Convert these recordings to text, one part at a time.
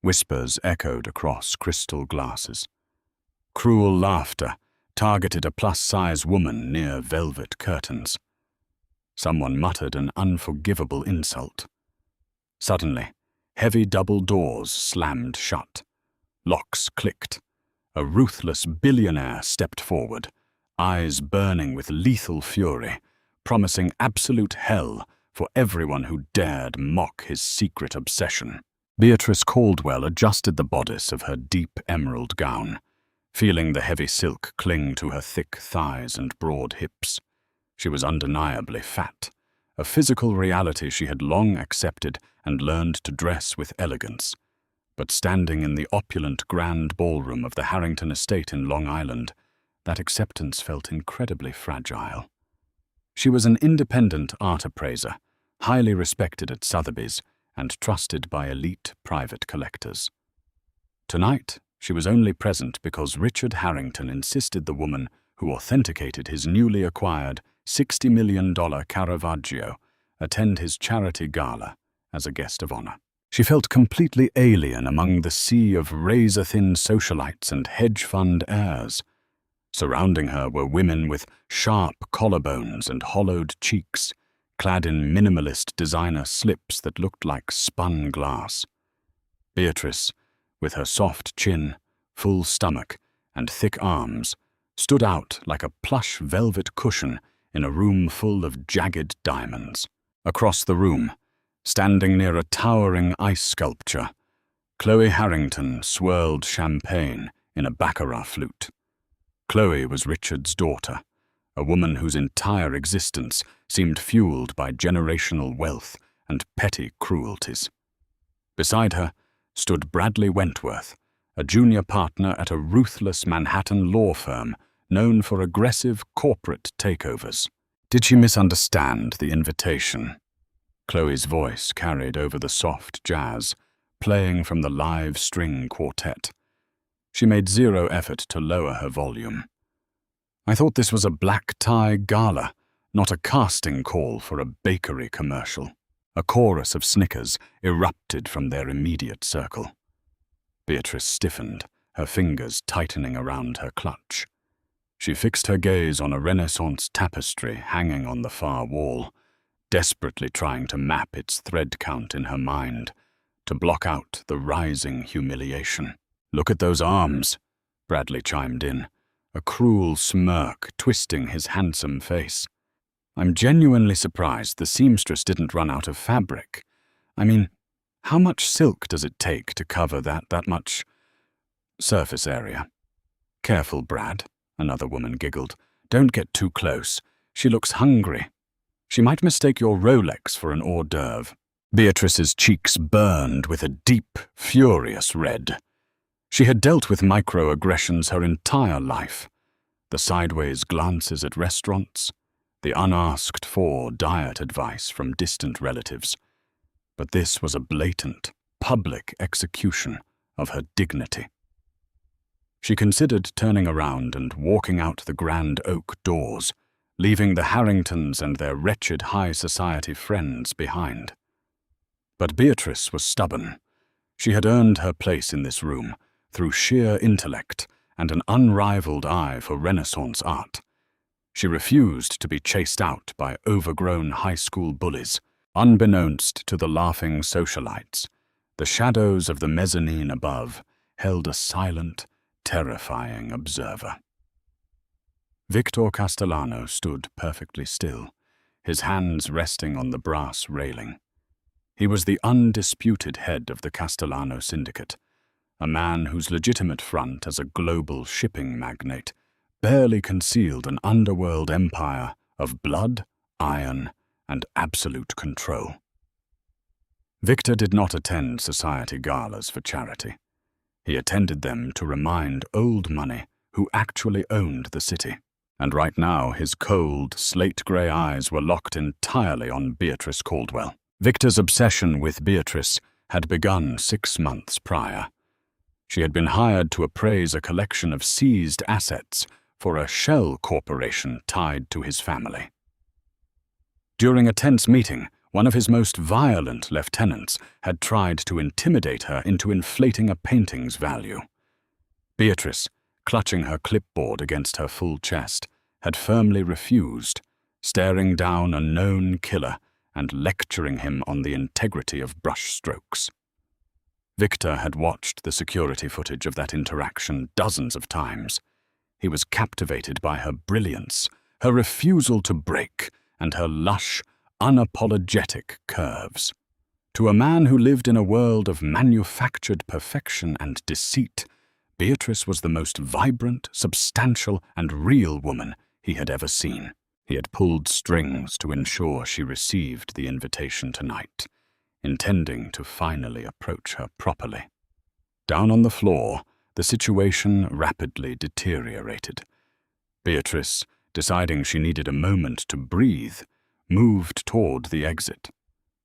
Whispers echoed across crystal glasses. Cruel laughter targeted a plus-size woman near velvet curtains. Someone muttered an unforgivable insult. Suddenly, heavy double doors slammed shut. Locks clicked. A ruthless billionaire stepped forward, eyes burning with lethal fury, promising absolute hell for everyone who dared mock his secret obsession. Beatrice Caldwell adjusted the bodice of her deep emerald gown, feeling the heavy silk cling to her thick thighs and broad hips. She was undeniably fat, a physical reality she had long accepted and learned to dress with elegance. But standing in the opulent grand ballroom of the Harrington estate in Long Island, that acceptance felt incredibly fragile. She was an independent art appraiser, highly respected at Sotheby's and trusted by elite private collectors. Tonight, she was only present because Richard Harrington insisted the woman who authenticated his newly acquired $60 million Caravaggio attend his charity gala as a guest of honor. She felt completely alien among the sea of razor-thin socialites and hedge fund heirs. Surrounding her were women with sharp collarbones and hollowed cheeks, clad in minimalist designer slips that looked like spun glass. Beatrice, with her soft chin, full stomach, and thick arms, stood out like a plush velvet cushion in a room full of jagged diamonds. Across the room, standing near a towering ice sculpture, Chloe Harrington swirled champagne in a baccarat flute. Chloe was Richard's daughter, a woman whose entire existence seemed fueled by generational wealth and petty cruelties. Beside her stood Bradley Wentworth, a junior partner at a ruthless Manhattan law firm known for aggressive corporate takeovers. Did she misunderstand the invitation? Chloe's voice carried over the soft jazz, playing from the live string quartet. She made zero effort to lower her volume. I thought this was a black tie gala, not a casting call for a bakery commercial. A chorus of snickers erupted from their immediate circle. Beatrice stiffened, her fingers tightening around her clutch. She fixed her gaze on a Renaissance tapestry hanging on the far wall, desperately trying to map its thread count in her mind, to block out the rising humiliation. "Look at those arms," Bradley chimed in, a cruel smirk twisting his handsome face. "I'm genuinely surprised the seamstress didn't run out of fabric. I mean, how much silk does it take to cover that much surface area?" "Careful, Brad," another woman giggled. "Don't get too close. She looks hungry. She might mistake your Rolex for an hors d'oeuvre." Beatrice's cheeks burned with a deep, furious red. She had dealt with microaggressions her entire life. The sideways glances at restaurants, the unasked-for diet advice from distant relatives. But this was a blatant, public execution of her dignity. She considered turning around and walking out the grand oak doors, leaving the Harringtons and their wretched high society friends behind. But Beatrice was stubborn. She had earned her place in this room through sheer intellect and an unrivaled eye for Renaissance art. She refused to be chased out by overgrown high school bullies. Unbeknownst to the laughing socialites, the shadows of the mezzanine above held a silent, terrifying observer. Victor Castellano stood perfectly still, his hands resting on the brass railing. He was the undisputed head of the Castellano syndicate, a man whose legitimate front as a global shipping magnate barely concealed an underworld empire of blood, iron, and absolute control. Victor did not attend society galas for charity. He attended them to remind old money who actually owned the city. And right now his cold, slate-grey eyes were locked entirely on Beatrice Caldwell. Victor's obsession with Beatrice had begun 6 months prior. She had been hired to appraise a collection of seized assets for a shell corporation tied to his family. During a tense meeting, One of his most violent lieutenants had tried to intimidate her into inflating a painting's value. Beatrice, clutching her clipboard against her full chest, had firmly refused, staring down a known killer and lecturing him on the integrity of brushstrokes. Victor had watched the security footage of that interaction dozens of times. He was captivated by her brilliance, her refusal to break, and her lush, unapologetic curves. To a man who lived in a world of manufactured perfection and deceit, Beatrice was the most vibrant, substantial, and real woman he had ever seen. He had pulled strings to ensure she received the invitation tonight, intending to finally approach her properly. Down on the floor, the situation rapidly deteriorated. Beatrice, deciding she needed a moment to breathe, moved toward the exit.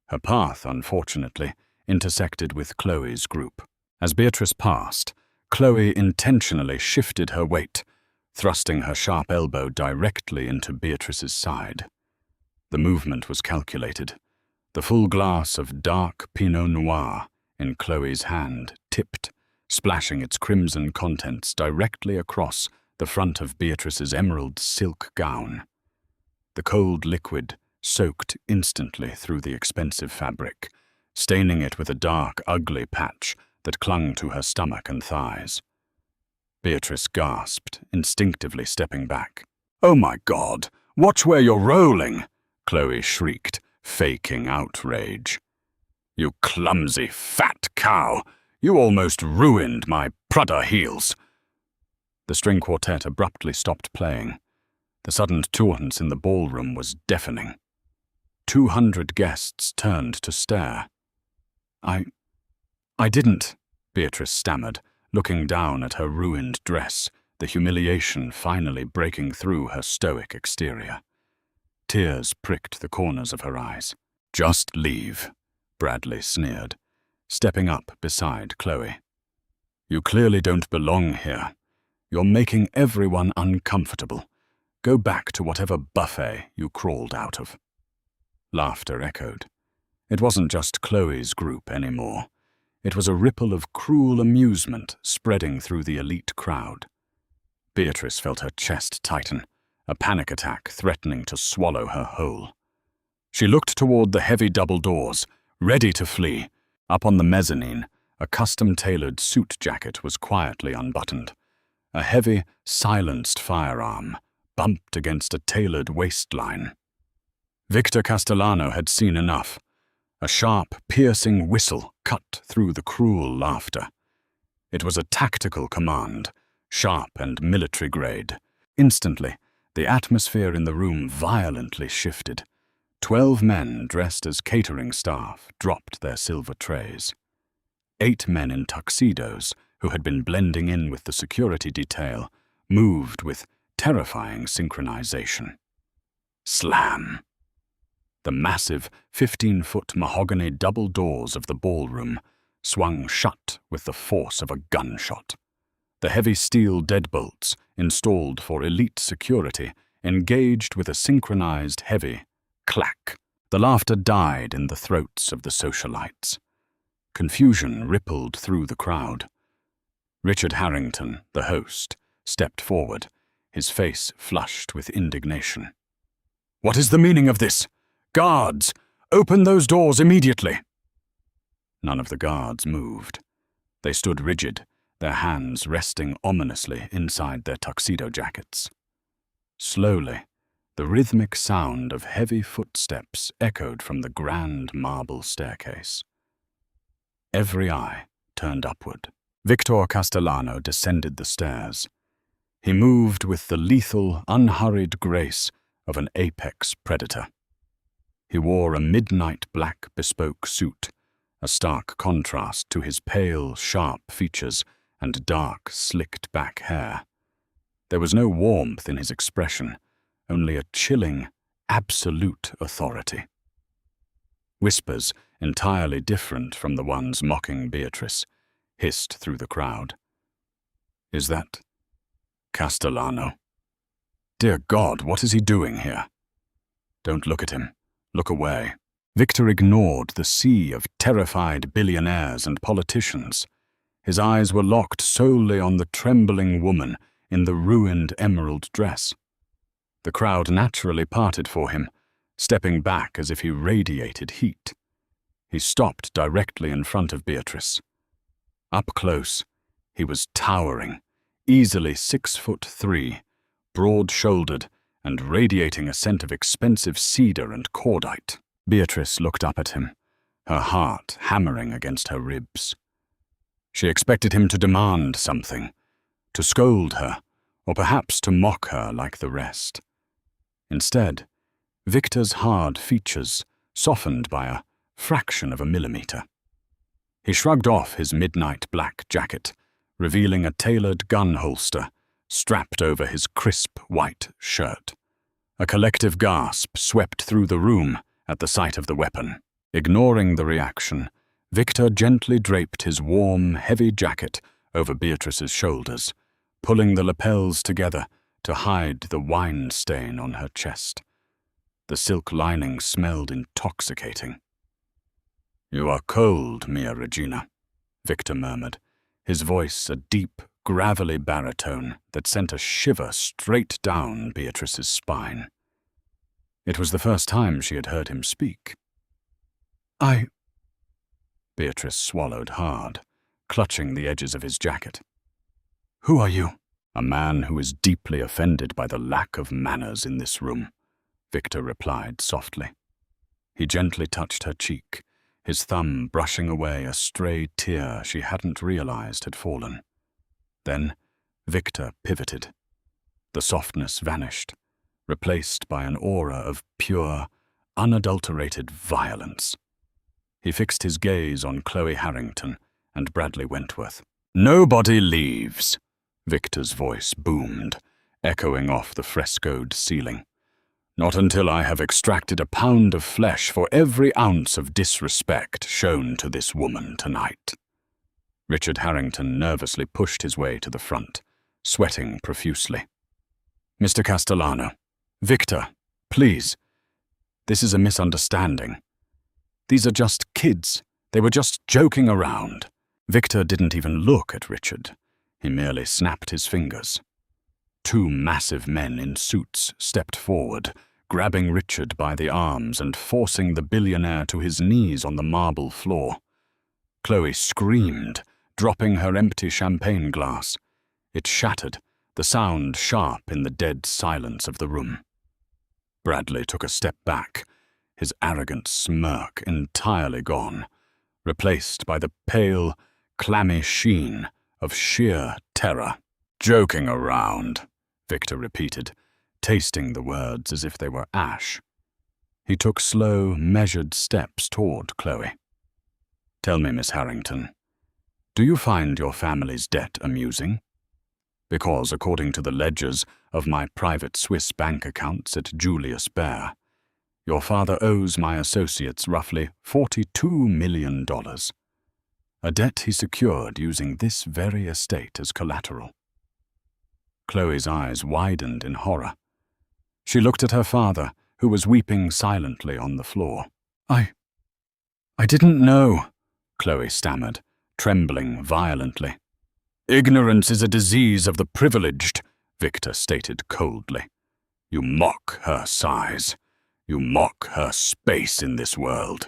Her path, unfortunately, intersected with Chloe's group. As Beatrice passed, Chloe intentionally shifted her weight, thrusting her sharp elbow directly into Beatrice's side. The movement was calculated. The full glass of dark Pinot Noir in Chloe's hand tipped, splashing its crimson contents directly across the front of Beatrice's emerald silk gown. The cold liquid soaked instantly through the expensive fabric, staining it with a dark, ugly patch that clung to her stomach and thighs. Beatrice gasped, instinctively stepping back. "Oh my God, watch where you're rolling!" Chloe shrieked, faking outrage. "You clumsy, fat cow! You almost ruined my Prada heels!" The string quartet abruptly stopped playing. The sudden turns in the ballroom was deafening. 200 guests turned to stare. I didn't," Beatrice stammered, looking down at her ruined dress, the humiliation finally breaking through her stoic exterior. Tears pricked the corners of her eyes. "Just leave," Bradley sneered, stepping up beside Chloe. "You clearly don't belong here. You're making everyone uncomfortable. Go back to whatever buffet you crawled out of." Laughter echoed. It wasn't just Chloe's group anymore. It was a ripple of cruel amusement spreading through the elite crowd. Beatrice felt her chest tighten, a panic attack threatening to swallow her whole. She looked toward the heavy double doors, ready to flee. Up on the mezzanine, a custom-tailored suit jacket was quietly unbuttoned. A heavy, silenced firearm bumped against a tailored waistline. Victor Castellano had seen enough. A sharp, piercing whistle cut through the cruel laughter. It was a tactical command, sharp and military-grade. Instantly, the atmosphere in the room violently shifted. 12 men dressed as catering staff dropped their silver trays. 8 men in tuxedos, who had been blending in with the security detail, moved with terrifying synchronization. Slam! The massive 15-foot mahogany double doors of the ballroom swung shut with the force of a gunshot. The heavy steel deadbolts, installed for elite security, engaged with a synchronized heavy clack. The laughter died in the throats of the socialites. Confusion rippled through the crowd. Richard Harrington, the host, stepped forward, his face flushed with indignation. "What is the meaning of this? Guards, open those doors immediately!" None of the guards moved. They stood rigid, their hands resting ominously inside their tuxedo jackets. Slowly, the rhythmic sound of heavy footsteps echoed from the grand marble staircase. Every eye turned upward. Victor Castellano descended the stairs. He moved with the lethal, unhurried grace of an apex predator. He wore a midnight black bespoke suit, a stark contrast to his pale, sharp features and dark, slicked-back hair. There was no warmth in his expression, only a chilling, absolute authority. Whispers, entirely different from the ones mocking Beatrice, hissed through the crowd. "Is that Castellano? Dear God, what is he doing here?" "Don't look at him. Look away." Victor ignored the sea of terrified billionaires and politicians. His eyes were locked solely on the trembling woman in the ruined emerald dress. The crowd naturally parted for him, stepping back as if he radiated heat. He stopped directly in front of Beatrice. Up close, he was towering, easily 6'3", broad-shouldered and radiating a scent of expensive cedar and cordite. Beatrice looked up at him, her heart hammering against her ribs. She expected him to demand something, to scold her, or perhaps to mock her like the rest. Instead, Victor's hard features softened by a fraction of a millimeter. He shrugged off his midnight black jacket, revealing a tailored gun holster strapped over his crisp white shirt. A collective gasp swept through the room at the sight of the weapon. Ignoring the reaction, Victor gently draped his warm, heavy jacket over Beatrice's shoulders, pulling the lapels together to hide the wine stain on her chest. The silk lining smelled intoxicating. "You are cold, Mia Regina," Victor murmured, his voice a deep, gravelly baritone that sent a shiver straight down Beatrice's spine. It was the first time she had heard him speak. Beatrice swallowed hard, clutching the edges of his jacket. "Who are you?" "A man who is deeply offended by the lack of manners in this room," Victor replied softly. He gently touched her cheek, his thumb brushing away a stray tear she hadn't realized had fallen. Then Victor pivoted. The softness vanished, replaced by an aura of pure, unadulterated violence. He fixed his gaze on Chloe Harrington and Bradley Wentworth. "Nobody leaves," Victor's voice boomed, echoing off the frescoed ceiling. "Not until I have extracted a pound of flesh for every ounce of disrespect shown to this woman tonight." Richard Harrington nervously pushed his way to the front, sweating profusely. "Mr. Castellano, Victor, please. This is a misunderstanding. These are just kids. They were just joking around." Victor didn't even look at Richard. He merely snapped his fingers. Two massive men in suits stepped forward, grabbing Richard by the arms and forcing the billionaire to his knees on the marble floor. Chloe screamed, dropping her empty champagne glass. It shattered, the sound sharp in the dead silence of the room. Bradley took a step back, his arrogant smirk entirely gone, replaced by the pale, clammy sheen of sheer terror. "Joking around," Victor repeated, tasting the words as if they were ash. He took slow, measured steps toward Chloe. "Tell me, Miss Harrington, do you find your family's debt amusing? Because, according to the ledgers of my private Swiss bank accounts at Julius Baer, your father owes my associates roughly $42 million. A debt he secured using this very estate as collateral." Chloe's eyes widened in horror. She looked at her father, who was weeping silently on the floor. I didn't know," Chloe stammered, trembling violently. "Ignorance is a disease of the privileged," Victor stated coldly. "You mock her size. You mock her space in this world.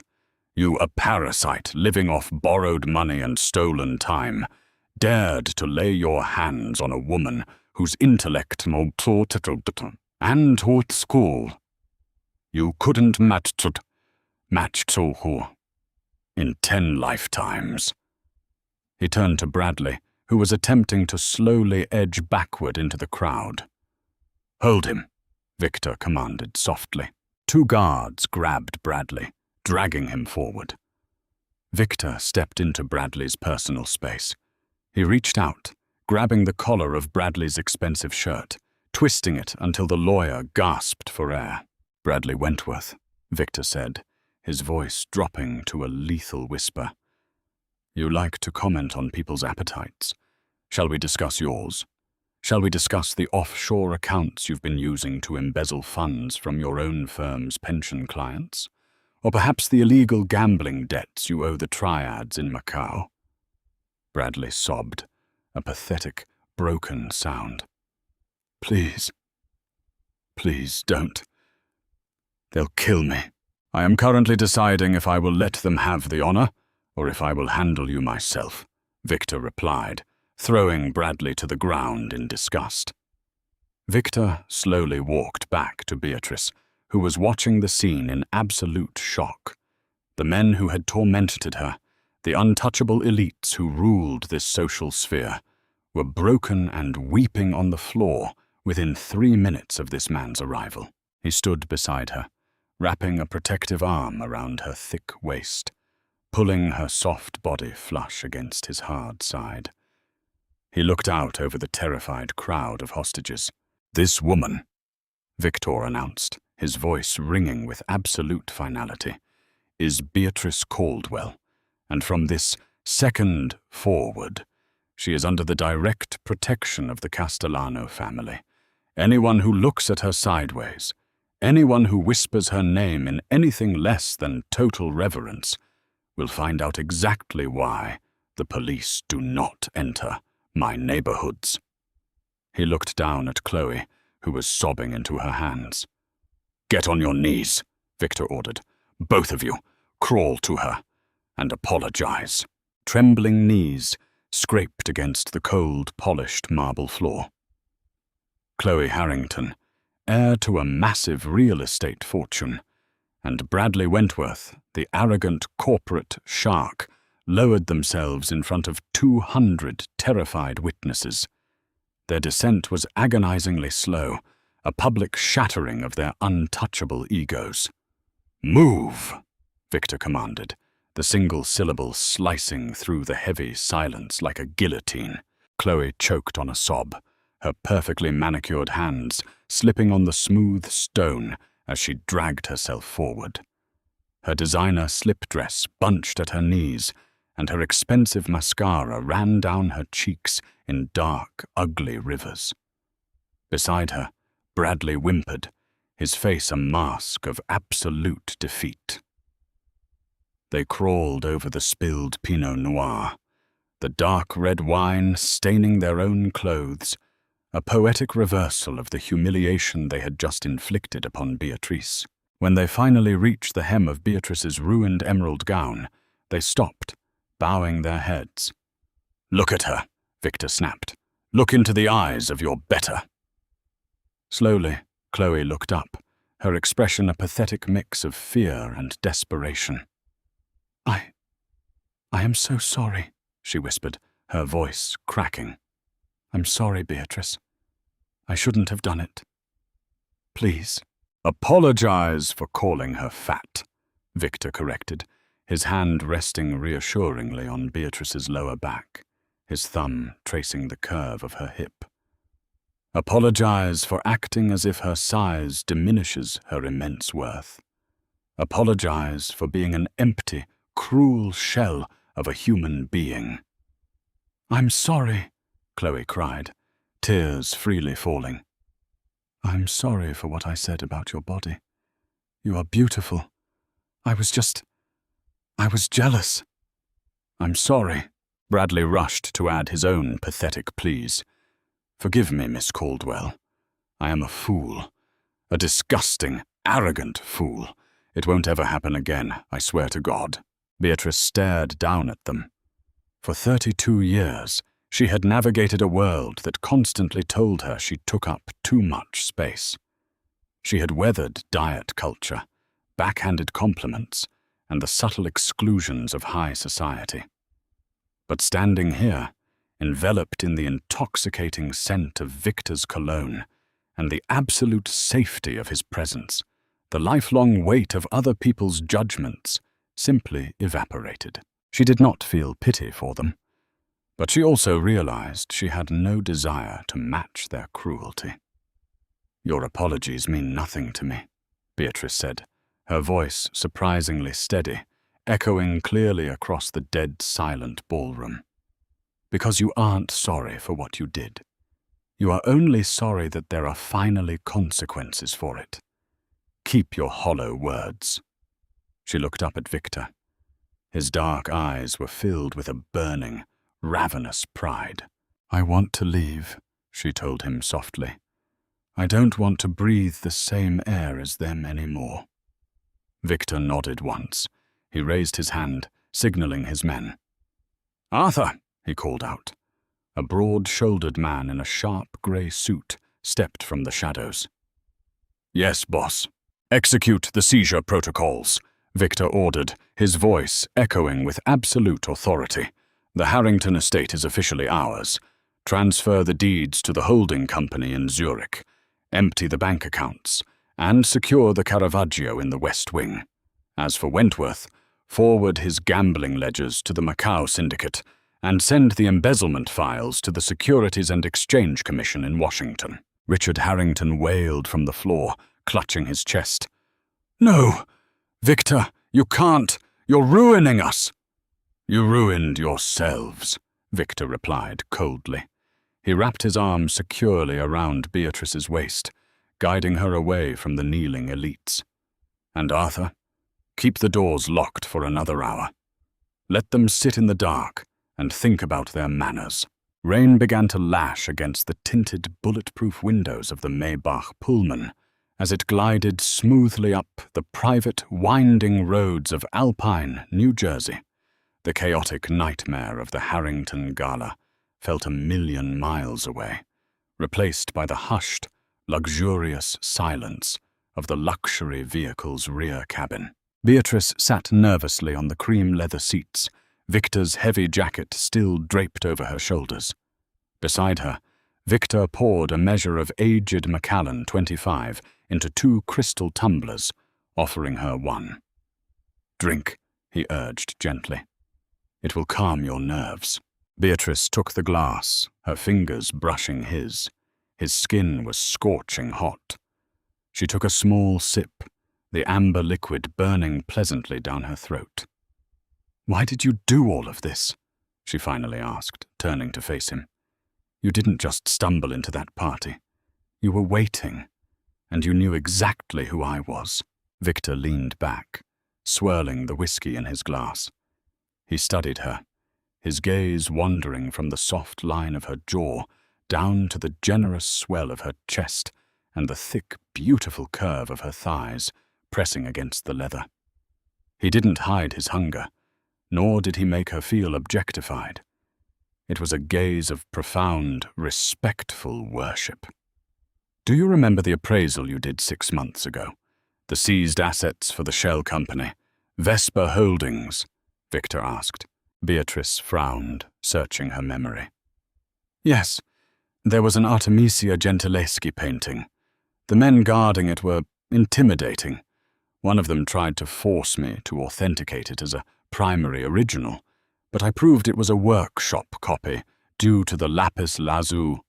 You, a parasite living off borrowed money and stolen time, dared to lay your hands on a woman whose intellect and whose school. You couldn't match in 10 lifetimes." He turned to Bradley, who was attempting to slowly edge backward into the crowd. "Hold him," Victor commanded softly. 2 guards grabbed Bradley, dragging him forward. Victor stepped into Bradley's personal space. He reached out, grabbing the collar of Bradley's expensive shirt, twisting it until the lawyer gasped for air. "Bradley Wentworth," Victor said, his voice dropping to a lethal whisper. "You like to comment on people's appetites. Shall we discuss yours? Shall we discuss the offshore accounts you've been using to embezzle funds from your own firm's pension clients? Or perhaps the illegal gambling debts you owe the triads in Macau?" Bradley sobbed, a pathetic, broken sound. "Please. Please don't. They'll kill me. I am currently deciding if I will let them have the honor, or if I will handle you myself," Victor replied, throwing Bradley to the ground in disgust. Victor slowly walked back to Beatrice, who was watching the scene in absolute shock. The men who had tormented her, the untouchable elites who ruled this social sphere, were broken and weeping on the floor within 3 minutes of this man's arrival. He stood beside her, wrapping a protective arm around her thick waist, pulling her soft body flush against his hard side. He looked out over the terrified crowd of hostages. "This woman," Victor announced, his voice ringing with absolute finality, "is Beatrice Caldwell, and from this second forward, she is under the direct protection of the Castellano family. Anyone who looks at her sideways, anyone who whispers her name in anything less than total reverence, will find out exactly why the police do not enter my neighborhoods." He looked down at Chloe, who was sobbing into her hands. "Get on your knees," Victor ordered. "Both of you, crawl to her and apologize." Trembling knees scraped against the cold, polished marble floor. Chloe Harrington, heir to a massive real estate fortune, and Bradley Wentworth, the arrogant corporate shark, lowered themselves in front of 200 terrified witnesses. Their descent was agonizingly slow, a public shattering of their untouchable egos. "Move," Victor commanded, the single syllable slicing through the heavy silence like a guillotine. Chloe choked on a sob, her perfectly manicured hands slipping on the smooth stone as she dragged herself forward. Her designer slip dress bunched at her knees, and her expensive mascara ran down her cheeks in dark, ugly rivers. Beside her, Bradley whimpered, his face a mask of absolute defeat. They crawled over the spilled Pinot Noir, the dark red wine staining their own clothes, a poetic reversal of the humiliation they had just inflicted upon Beatrice. When they finally reached the hem of Beatrice's ruined emerald gown, they stopped, bowing their heads. "Look at her," Victor snapped. "Look into the eyes of your better." Slowly, Chloe looked up, her expression a pathetic mix of fear and desperation. I am so sorry," she whispered, her voice cracking. "I'm sorry, Beatrice. I shouldn't have done it. Please." "Apologize for calling her fat," Victor corrected, his hand resting reassuringly on Beatrice's lower back, his thumb tracing the curve of her hip. "Apologize for acting as if her size diminishes her immense worth. Apologize for being an empty, cruel shell of a human being." "I'm sorry," Chloe cried, tears freely falling. "I'm sorry for what I said about your body. You are beautiful. I was jealous." "I'm sorry." Bradley rushed to add his own pathetic pleas. "Forgive me, Miss Caldwell. I am a fool. A disgusting, arrogant fool. It won't ever happen again, I swear to God." Beatrice stared down at them. For 32 years, she had navigated a world that constantly told her she took up too much space. She had weathered diet culture, backhanded compliments, and the subtle exclusions of high society. But standing here, enveloped in the intoxicating scent of Victor's cologne and the absolute safety of his presence, the lifelong weight of other people's judgments simply evaporated. She did not feel pity for them, but she also realized she had no desire to match their cruelty. "Your apologies mean nothing to me," Beatrice said, her voice surprisingly steady, echoing clearly across the dead silent ballroom. "Because you aren't sorry for what you did. You are only sorry that there are finally consequences for it. Keep your hollow words." She looked up at Victor. His dark eyes were filled with a burning, ravenous pride. "I want to leave," she told him softly. "I don't want to breathe the same air as them anymore." Victor nodded once. He raised his hand, signaling his men. "Arthur," he called out. A broad-shouldered man in a sharp grey suit stepped from the shadows. "Yes, boss. Execute the seizure protocols," Victor ordered, his voice echoing with absolute authority. "The Harrington estate is officially ours. Transfer the deeds to the holding company in Zurich, empty the bank accounts, and secure the Caravaggio in the West Wing. As for Wentworth, forward his gambling ledgers to the Macau Syndicate and send the embezzlement files to the Securities and Exchange Commission in Washington." Richard Harrington wailed from the floor, clutching his chest. "No! Victor, you can't! You're ruining us!" "You ruined yourselves," Victor replied coldly. He wrapped his arm securely around Beatrice's waist, guiding her away from the kneeling elites. "And Arthur, keep the doors locked for another hour. Let them sit in the dark and think about their manners." Rain began to lash against the tinted, bulletproof windows of the Maybach Pullman as it glided smoothly up the private, winding roads of Alpine, New Jersey. The chaotic nightmare of the Harrington Gala felt 1,000,000 miles away, replaced by the hushed, luxurious silence of the luxury vehicle's rear cabin. Beatrice sat nervously on the cream leather seats, Victor's heavy jacket still draped over her shoulders. Beside her, Victor poured a measure of aged Macallan 25 into 2 crystal tumblers, offering her one. "Drink," he urged gently. "It will calm your nerves." Beatrice took the glass, her fingers brushing his. His skin was scorching hot. She took a small sip, the amber liquid burning pleasantly down her throat. "Why did you do all of this?" she finally asked, turning to face him. "You didn't just stumble into that party. You were waiting, and you knew exactly who I was." Victor leaned back, swirling the whiskey in his glass. He studied her, his gaze wandering from the soft line of her jaw down to the generous swell of her chest and the thick, beautiful curve of her thighs pressing against the leather. He didn't hide his hunger, nor did he make her feel objectified. It was a gaze of profound, respectful worship. "Do you remember the appraisal you did 6 months ago? The seized assets for the shell company, Vesper Holdings?" Victor asked. Beatrice frowned, searching her memory. "Yes, there was an Artemisia Gentileschi painting. The men guarding it were intimidating. One of them tried to force me to authenticate it as a primary original, but I proved it was a workshop copy due to the lapis lazuli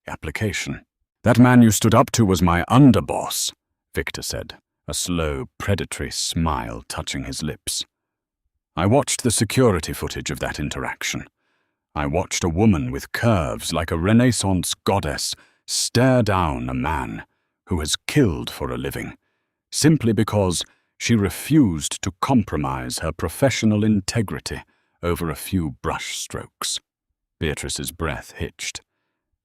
application. That man you stood up to was my underboss," Victor said, a slow, predatory smile touching his lips. "I watched the security footage of that interaction. I watched a woman with curves like a Renaissance goddess stare down a man who has killed for a living, simply because she refused to compromise her professional integrity over a few brush strokes." Beatrice's breath hitched.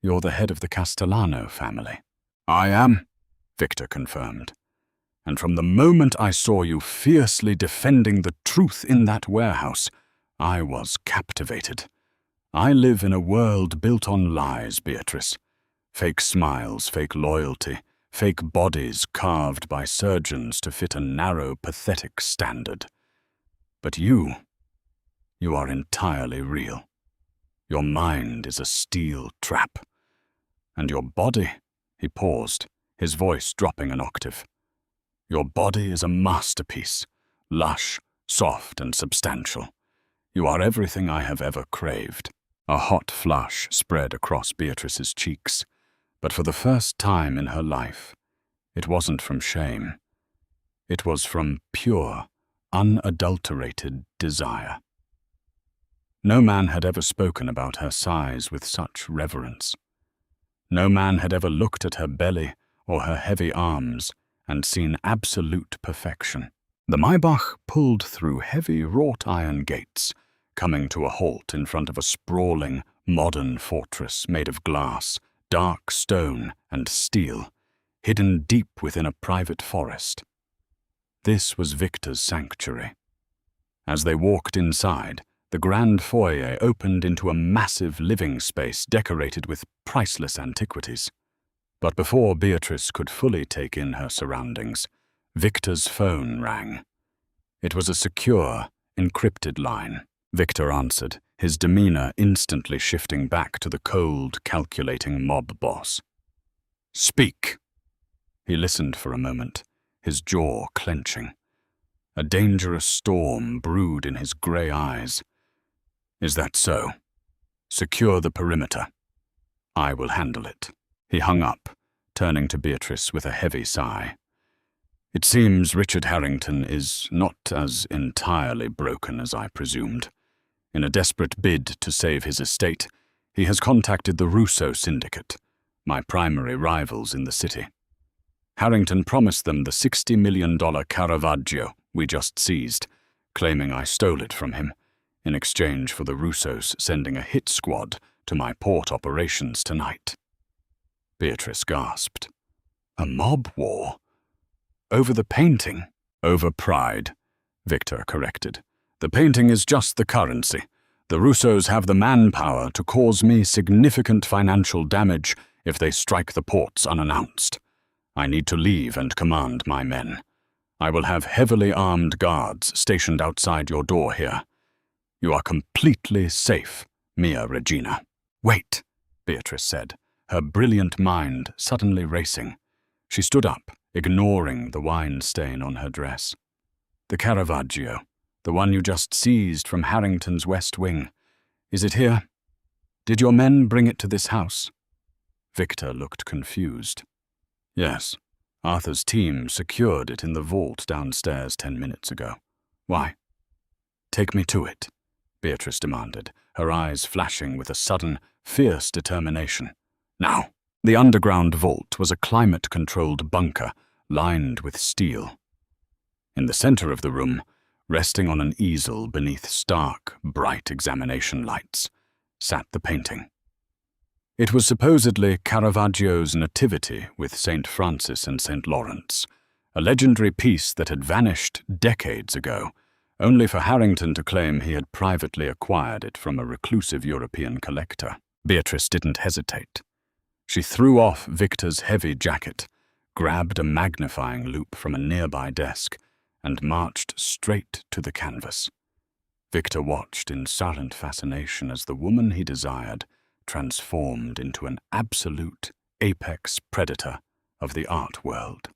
"You're the head of the Castellano family." "I am," Victor confirmed. "And from the moment I saw you fiercely defending the truth in that warehouse, I was captivated. I live in a world built on lies, Beatrice. Fake smiles, fake loyalty, fake bodies carved by surgeons to fit a narrow, pathetic standard. But you are entirely real. Your mind is a steel trap. And your body," he paused, his voice dropping an octave. "Your body is a masterpiece, lush, soft, and substantial. You are everything I have ever craved." A hot flush spread across Beatrice's cheeks, but for the first time in her life, it wasn't from shame. It was from pure, unadulterated desire. No man had ever spoken about her size with such reverence. No man had ever looked at her belly or her heavy arms and seen absolute perfection. The Maybach pulled through heavy wrought iron gates, coming to a halt in front of a sprawling, modern fortress made of glass, dark stone, and steel, hidden deep within a private forest. This was Victor's sanctuary. As they walked inside, the grand foyer opened into a massive living space decorated with priceless antiquities. But before Beatrice could fully take in her surroundings, Victor's phone rang. It was a secure, encrypted line. Victor answered, his demeanor instantly shifting back to the cold, calculating mob boss. "Speak." He listened for a moment, his jaw clenching. A dangerous storm brewed in his grey eyes. "Is that so? Secure the perimeter. I will handle it." He hung up, turning to Beatrice with a heavy sigh. "It seems Richard Harrington is not as entirely broken as I presumed. In a desperate bid to save his estate, he has contacted the Russo Syndicate, my primary rivals in the city. Harrington promised them the $60 million Caravaggio we just seized, claiming I stole it from him, in exchange for the Russos sending a hit squad to my port operations tonight." Beatrice gasped. "A mob war? Over the painting?" "Over pride," Victor corrected. "The painting is just the currency. The Russos have the manpower to cause me significant financial damage if they strike the ports unannounced. I need to leave and command my men. I will have heavily armed guards stationed outside your door here. You are completely safe, Mia Regina." "Wait," Beatrice said, her brilliant mind suddenly racing. She stood up, ignoring the wine stain on her dress. "The Caravaggio, the one you just seized from Harrington's West Wing. Is it here? Did your men bring it to this house?" Victor looked confused. "Yes. Arthur's team secured it in the vault downstairs 10 minutes ago. Why?" "Take me to it," Beatrice demanded, her eyes flashing with a sudden, fierce determination. "Now." The underground vault was a climate-controlled bunker lined with steel. In the center of the room, resting on an easel beneath stark, bright examination lights, sat the painting. It was supposedly Caravaggio's Nativity with St. Francis and St. Lawrence, a legendary piece that had vanished decades ago, only for Harrington to claim he had privately acquired it from a reclusive European collector. Beatrice didn't hesitate. She threw off Victor's heavy jacket, grabbed a magnifying loupe from a nearby desk, and marched straight to the canvas. Victor watched in silent fascination as the woman he desired transformed into an absolute apex predator of the art world.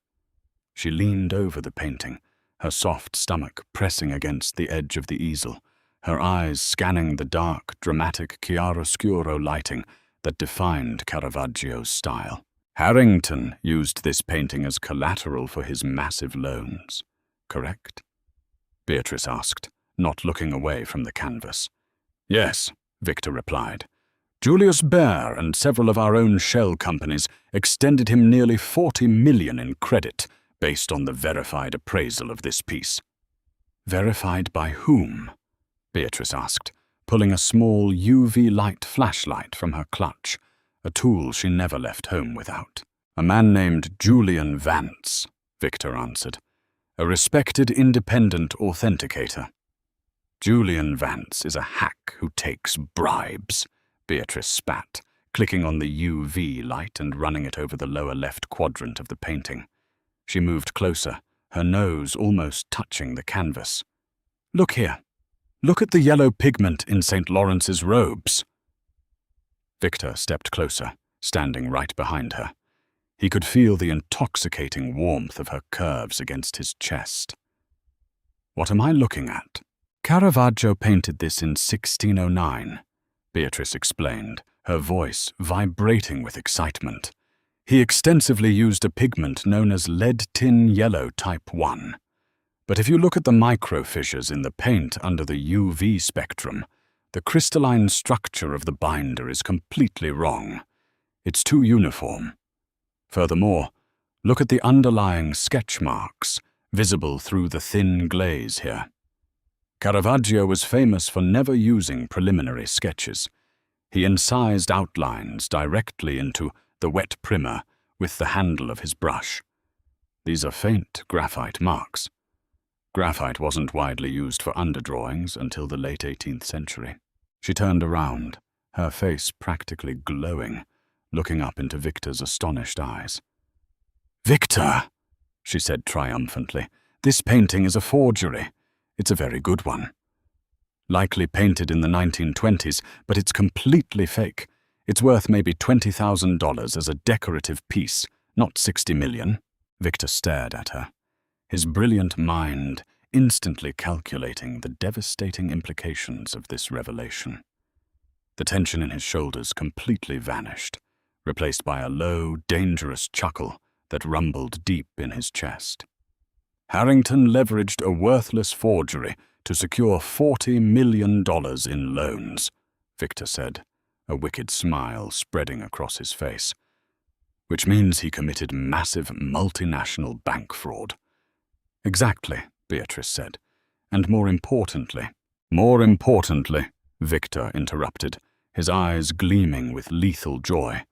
She leaned over the painting, her soft stomach pressing against the edge of the easel, her eyes scanning the dark, dramatic chiaroscuro lighting that defined Caravaggio's style. Harrington used this painting as collateral for his massive loans, correct? Beatrice asked, not looking away from the canvas. "Yes," Victor replied. "Julius Baer and several of our own shell companies extended him nearly $40 million in credit based on the verified appraisal of this piece." "Verified by whom?" Beatrice asked, pulling a small UV light flashlight from her clutch, a tool she never left home without. "A man named Julian Vance," Victor answered. "A respected independent authenticator." "Julian Vance is a hack who takes bribes," Beatrice spat, clicking on the UV light and running it over the lower left quadrant of the painting. She moved closer, her nose almost touching the canvas. "Look here. Look at the yellow pigment in St. Lawrence's robes." Victor stepped closer, standing right behind her. He could feel the intoxicating warmth of her curves against his chest. "What am I looking at?" "Caravaggio painted this in 1609, Beatrice explained, her voice vibrating with excitement. "He extensively used a pigment known as lead tin yellow type 1. But if you look at the microfissures in the paint under the UV spectrum, the crystalline structure of the binder is completely wrong. It's too uniform. Furthermore, look at the underlying sketch marks, visible through the thin glaze here. Caravaggio was famous for never using preliminary sketches. He incised outlines directly into the wet primer with the handle of his brush. These are faint graphite marks. Graphite wasn't widely used for underdrawings until the late 18th century. She turned around, her face practically glowing, looking up into Victor's astonished eyes. "Victor," she said triumphantly, "this painting is a forgery. It's a very good one. Likely painted in the 1920s, but it's completely fake. It's worth maybe $20,000 as a decorative piece, not 60 million. Victor stared at her, his brilliant mind instantly calculating the devastating implications of this revelation. The tension in his shoulders completely vanished, replaced by a low, dangerous chuckle that rumbled deep in his chest. Harrington leveraged a worthless forgery to secure $40 million in loans, Victor said, a wicked smile spreading across his face. Which means he committed massive multinational bank fraud. Exactly, Beatrice said. And more importantly, Victor interrupted, his eyes gleaming with lethal joy.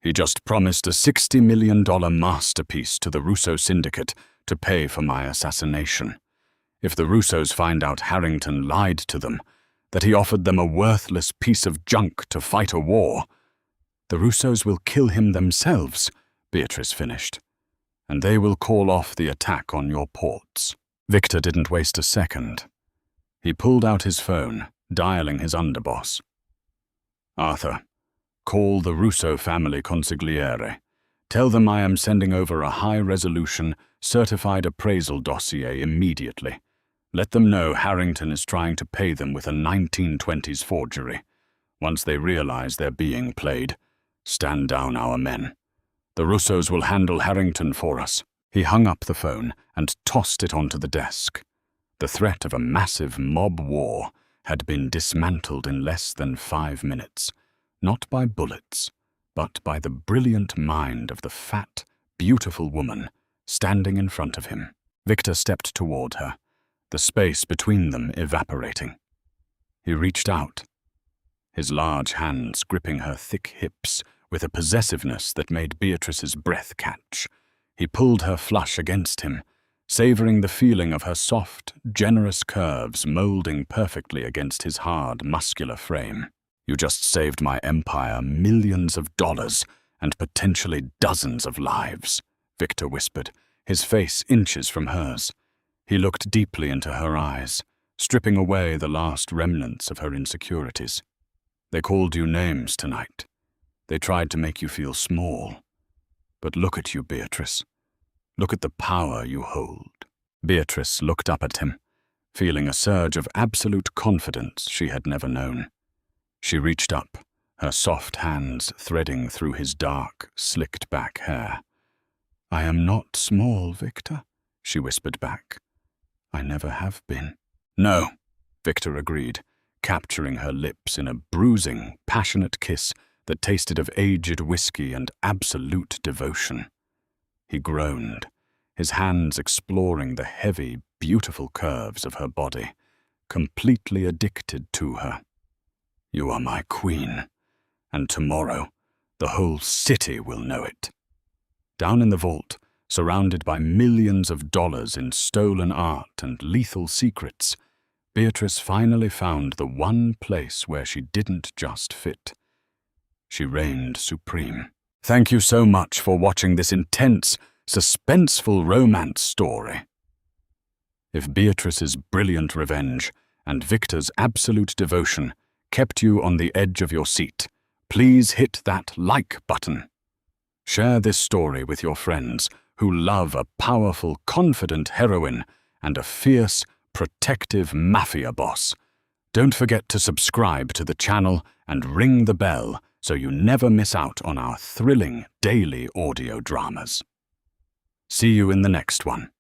He just promised a $60 million masterpiece to the Russo syndicate to pay for my assassination. If the Russos find out Harrington lied to them, that he offered them a worthless piece of junk to fight a war, the Russos will kill him themselves, Beatrice finished, and they will call off the attack on your ports. Victor didn't waste a second. He pulled out his phone, dialing his underboss. "Arthur, call the Russo family consigliere. Tell them I am sending over a high-resolution, certified appraisal dossier immediately. Let them know Harrington is trying to pay them with a 1920s forgery. Once they realize they're being played, stand down our men. The Russos will handle Harrington for us." He hung up the phone and tossed it onto the desk. The threat of a massive mob war had been dismantled in less than 5 minutes, not by bullets, but by the brilliant mind of the fat, beautiful woman standing in front of him. Victor stepped toward her, the space between them evaporating. He reached out, his large hands gripping her thick hips with a possessiveness that made Beatrice's breath catch. He pulled her flush against him, savoring the feeling of her soft, generous curves molding perfectly against his hard, muscular frame. "You just saved my empire millions of dollars and potentially dozens of lives," Victor whispered, his face inches from hers. He looked deeply into her eyes, stripping away the last remnants of her insecurities. "They called you names tonight. They tried to make you feel small. But look at you, Beatrice. Look at the power you hold." Beatrice looked up at him, feeling a surge of absolute confidence she had never known. She reached up, her soft hands threading through his dark, slicked-back hair. "I am not small, Victor," she whispered back. "I never have been." "No," Victor agreed, capturing her lips in a bruising, passionate kiss that tasted of aged whiskey and absolute devotion. He groaned, his hands exploring the heavy, beautiful curves of her body, completely addicted to her. "You are my queen, and tomorrow the whole city will know it." Down in the vault, surrounded by millions of dollars in stolen art and lethal secrets, Beatrice finally found the one place where she didn't just fit. She reigned supreme. Thank you so much for watching this intense, suspenseful romance story. If Beatrice's brilliant revenge and Victor's absolute devotion kept you on the edge of your seat, please hit that like button. Share this story with your friends who love a powerful, confident heroine and a fierce, protective mafia boss. Don't forget to subscribe to the channel and ring the bell so you never miss out on our thrilling daily audio dramas. See you in the next one.